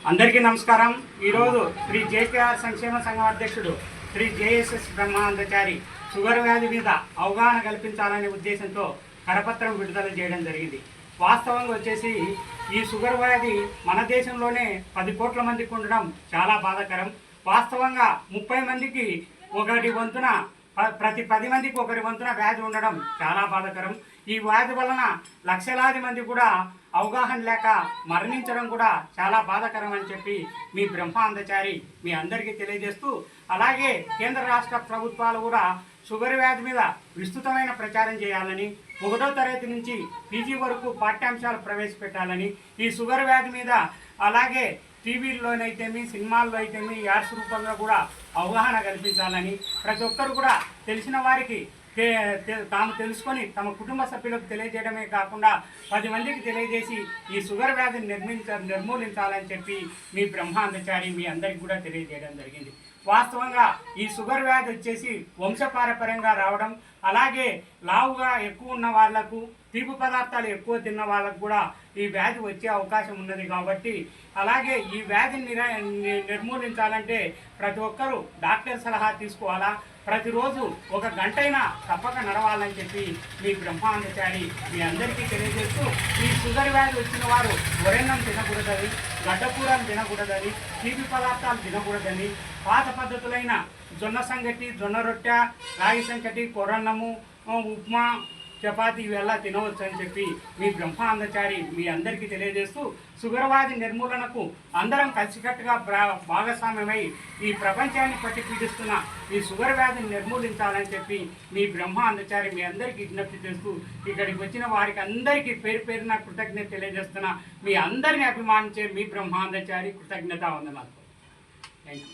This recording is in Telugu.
అందరికీ నమస్కారం। ఈరోజు శ్రీ జేకేఆర్ సంక్షేమ సంఘం అధ్యక్షుడు శ్రీ జేఎస్ఎస్ బ్రహ్మానందచారి షుగర్ వ్యాధి మీద అవగాహన కల్పించాలనే ఉద్దేశంతో కరపత్రం విడుదల చేయడం జరిగింది। వాస్తవంగా వచ్చేసి ఈ షుగర్ వ్యాధి మన దేశంలోనే 10 కోట్ల మందికి ఉండడం చాలా బాధాకరం। వాస్తవంగా 30 మందికి ఒకటి వంతున ప్రతి 10 మందికి ఒకరి వంతున వ్యాధి ఉండడం చాలా బాధాకరం। ఈ వ్యాధి వలన లక్షలాది మంది కూడా అవగాహన లేక మరణించడం కూడా చాలా బాధాకరం అని చెప్పి మీ బ్రహ్మానందచారి మీ అందరికీ తెలియజేస్తూ, అలాగే కేంద్ర రాష్ట్ర ప్రభుత్వాలు కూడా షుగర్ వ్యాధి మీద విస్తృతమైన ప్రచారం చేయాలని, 1వ తరగతి నుంచి పీజీ వరకు పాఠ్యాంశాలు ప్రవేశపెట్టాలని, ఈ షుగర్ వ్యాధి మీద అలాగే టీవీల్లోనైతేమి సినిమాల్లో అయితేమి యాడ్స్ రూపంగా కూడా అవగాహన కల్పించాలని, ప్రతి ఒక్కరు కూడా తెలిసిన వారికి తాము తెలుసుకొని తమ కుటుంబ సభ్యులకు తెలియజేయడమే కాకుండా 10 మందికి తెలియజేసి ఈ షుగర్ వ్యాధిని నిర్మూలించాలని చెప్పి మీ బ్రహ్మానందచారి మీ అందరికీ కూడా తెలియజేయడం జరిగింది। వాస్తవంగా ఈ షుగర్ వ్యాధి వచ్చేసి వంశపారపర్యంగా రావడం, అలాగే లావుగా ఎక్కువ ఉన్న వాళ్లకు, తీపి పదార్థాలు ఎక్కువ తిన్న వాళ్ళకు కూడా ఈ వ్యాధి వచ్చే అవకాశం ఉన్నది కాబట్టి, అలాగే ఈ వ్యాధిని నిర్మూలించాలంటే ప్రతి ఒక్కరూ డాక్టర్ సలహా తీసుకోవాలా, ప్రతిరోజు 1 గంటైనా తప్పక నడవాలని చెప్పి మీ బ్రహ్మానందచారి మీ అందరికీ తెలియజేస్తూ, ఈ షుగర్ వ్యాధి వచ్చిన వారు వరెన్నం తినకూడదని, గడ్డకూరలు తినకూడదని, తీపి పదార్థాలు తినకూడదని, పాత పద్ధతులైన జొన్న సంగటి, జొన్న రొట్టె, రాగి సంగటి, కొరన్నము, ఉప్మా, చపాతీ ఇవెల్లా తినవచ్చు అని చెప్పి మీ బ్రహ్మానందచారి మీ అందరికీ తెలియజేస్తూ, షుగర్ వ్యాధి నిర్మూలనకు అందరం కలిసికట్టుగా భాగస్వామ్యమై ఈ ప్రపంచాన్ని పట్టి పీడిస్తున్న ఈ షుగర్ వ్యాధిని నిర్మూలించాలని చెప్పి మీ బ్రహ్మానందచారి మీ అందరికీ విజ్ఞప్తి చేస్తూ, ఇక్కడికి వచ్చిన వారికి అందరికీ పేరు పేరున కృతజ్ఞత తెలియజేస్తున్న మీ అందరిని అభిమానించే మీ బ్రహ్మానందచారి కృతజ్ఞతా వందనాలు। Thank you.